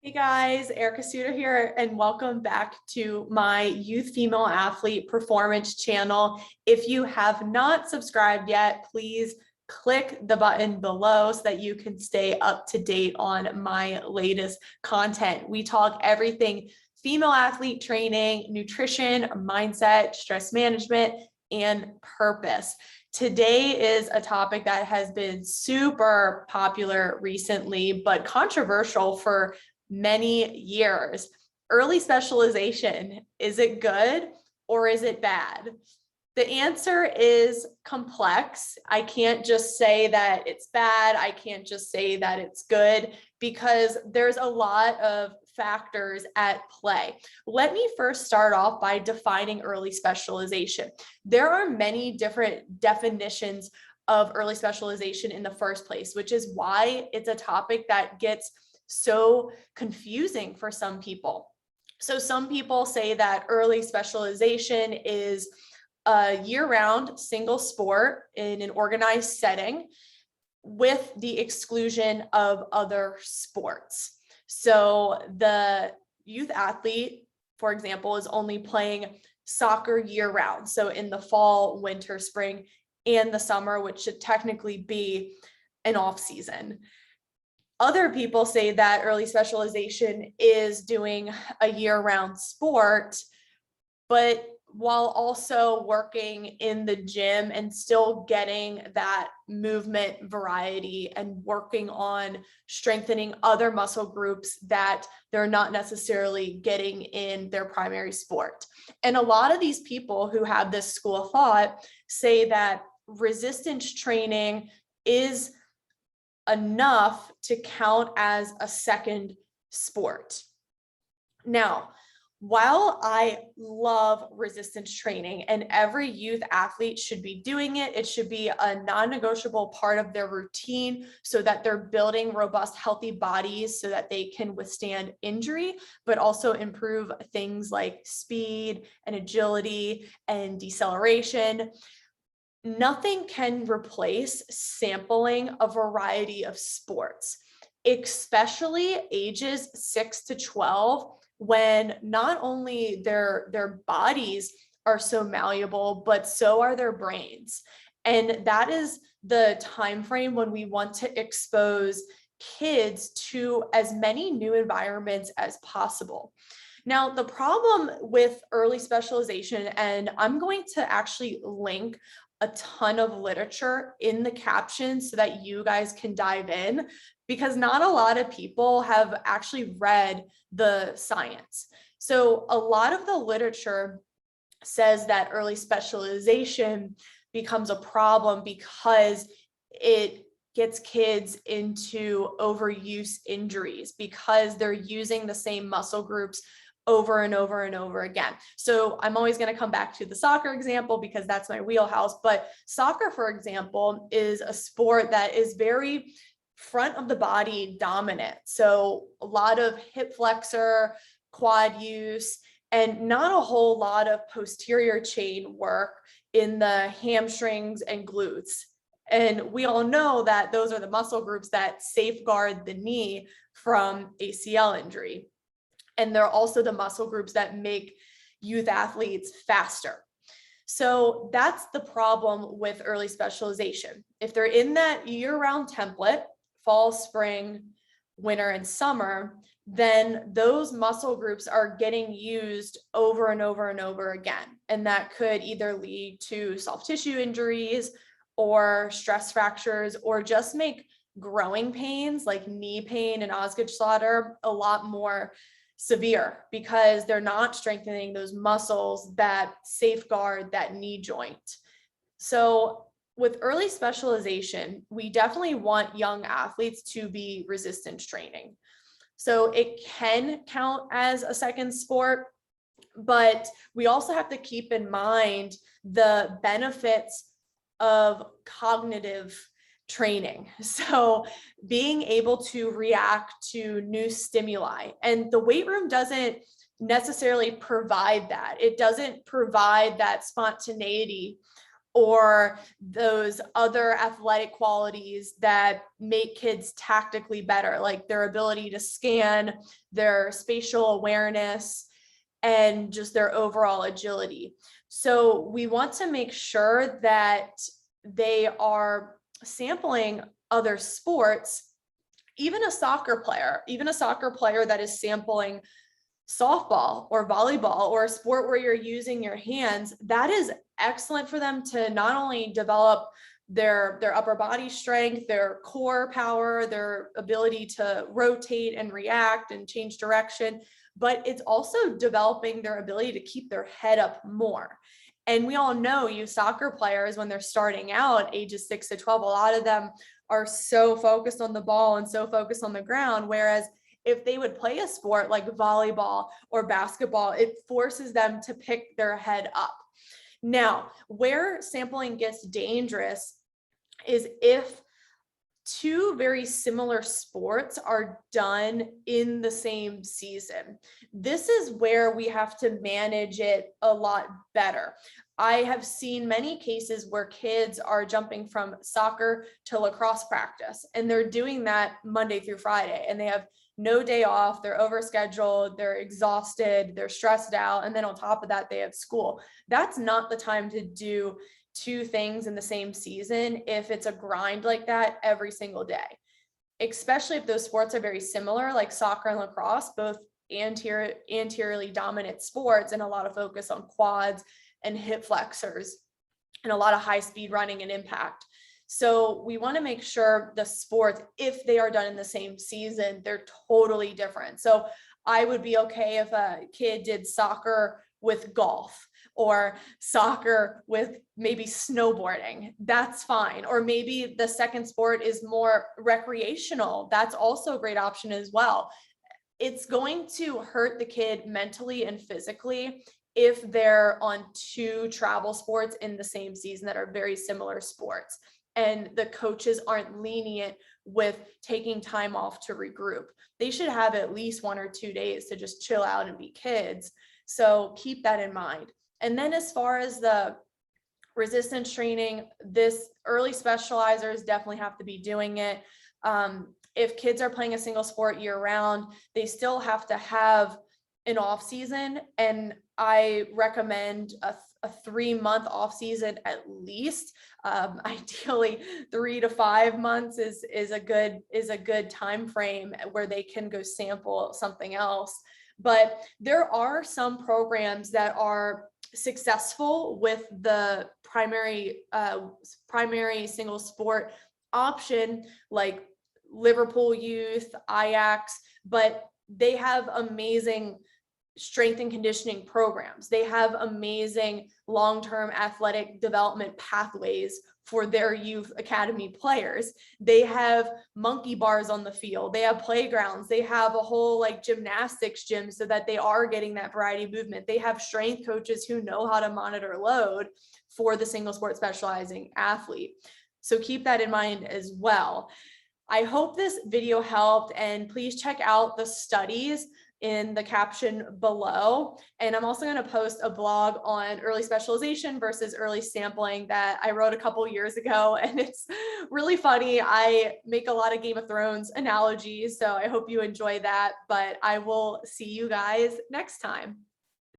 Hey guys, Erica Suter here, and welcome back to my Youth Female Athlete Performance channel. If you have not subscribed yet, please click the button below so that you can stay up to date on my latest content. We talk everything female athlete training, nutrition, mindset, stress management, and purpose. Today is a topic that has been super popular recently, but controversial for many years. Early specialization, is it good or is it bad? The answer is complex. I can't just say that it's bad. I can't just say that it's good because there's a lot of factors at play. Let me first start off by defining early specialization. There are many different definitions of early specialization in the first place, which is why it's a topic that gets so confusing for some people. So some people say that early specialization is a year-round single sport in an organized setting with the exclusion of other sports. So the youth athlete, for example, is only playing soccer year-round. So in the fall, winter, spring, and the summer, which should technically be an off season. Other people say that early specialization is doing a year-round sport, but while also working in the gym and still getting that movement variety and working on strengthening other muscle groups that they're not necessarily getting in their primary sport. And a lot of these people who have this school of thought say that resistance training is enough to count as a second sport. Now, while I love resistance training and every youth athlete should be doing it, it should be a non-negotiable part of their routine so that they're building robust, healthy bodies so that they can withstand injury, but also improve things like speed and agility and deceleration. Nothing can replace sampling a variety of sports, especially ages 6 to 12, when not only their bodies are so malleable, but so are their brains. And that is the time frame when we want to expose kids to as many new environments as possible. Now, the problem with early specialization, and I'm going to actually link a ton of literature in the captions so that you guys can dive in, because not a lot of people have actually read the science. So a lot of the literature says that early specialization becomes a problem because it gets kids into overuse injuries because they're using the same muscle groups over and over and over again. So I'm always going to come back to the soccer example because that's my wheelhouse. But soccer, for example, is a sport that is very front of the body dominant. So a lot of hip flexor, quad use, and not a whole lot of posterior chain work in the hamstrings and glutes. And we all know that those are the muscle groups that safeguard the knee from ACL injury. And they're also the muscle groups that make youth athletes faster. So that's the problem with early specialization. If they're in that year-round template, fall, spring, winter, and summer, then those muscle groups are getting used over and over and over again. And that could either lead to soft tissue injuries or stress fractures, or just make growing pains like knee pain and Osgood-Schlatter a lot more severe because they're not strengthening those muscles that safeguard that knee joint. So with early specialization, we definitely want young athletes to be resistance training. So it can count as a second sport, but we also have to keep in mind the benefits of cognitive training. So being able to react to new stimuli, and the weight room doesn't necessarily provide that. It doesn't provide that spontaneity or those other athletic qualities that make kids tactically better, like their ability to scan, their spatial awareness, and just their overall agility. So we want to make sure that they are sampling other sports, even a soccer player that is sampling softball or volleyball or a sport where you're using your hands. That is excellent for them to not only develop their upper body strength, their core power, their ability to rotate and react and change direction, but it's also developing their ability to keep their head up more. And we all know you soccer players, when they're starting out, ages 6 to 12, a lot of them are so focused on the ball and so focused on the ground. Whereas if they would play a sport like volleyball or basketball, it forces them to pick their head up. Now, where sampling gets dangerous is if two very similar sports are done in the same season. This is where we have to manage it a lot better. I have seen many cases where kids are jumping from soccer to lacrosse practice, and they're doing that Monday through Friday, and they have no day off, they're overscheduled, they're exhausted, they're stressed out, and then on top of that, they have school. That's not the time to do two things in the same season if it's a grind like that every single day, especially if those sports are very similar, like soccer and lacrosse, both anteriorly dominant sports, and a lot of focus on quads and hip flexors and a lot of high speed running and impact. So we want to make sure the sports, if they are done in the same season, they're totally different. So I would be okay if a kid did soccer with golf, or soccer with maybe snowboarding. That's fine. Or maybe the second sport is more recreational. That's also a great option as well. It's going to hurt the kid mentally and physically if they're on two travel sports in the same season that are very similar sports, and the coaches aren't lenient with taking time off to regroup. They should have at least 1 or 2 days to just chill out and be kids. So keep that in mind. And then as far as the resistance training, this early specializers definitely have to be doing it. If kids are playing a single sport year round, they still have to have an off season. And I recommend a 3-month off season at least. Ideally 3 to 5 months is a good time frame where they can go sample something else. But there are some programs that are successful with the primary single sport option, like Liverpool Youth, Ajax, but they have amazing strength and conditioning programs. They have amazing long-term athletic development pathways for their youth academy players. They have monkey bars on the field. They have playgrounds. They have a whole like gymnastics gym so that they are getting that variety of movement. They have strength coaches who know how to monitor load for the single sport specializing athlete. So keep that in mind as well. I hope this video helped, and please check out the studies in the caption below. And I'm also going to post a blog on early specialization versus early sampling that I wrote a couple years ago, and it's really funny. I make a lot of Game of Thrones analogies, so I hope you enjoy that, but I will see you guys next time.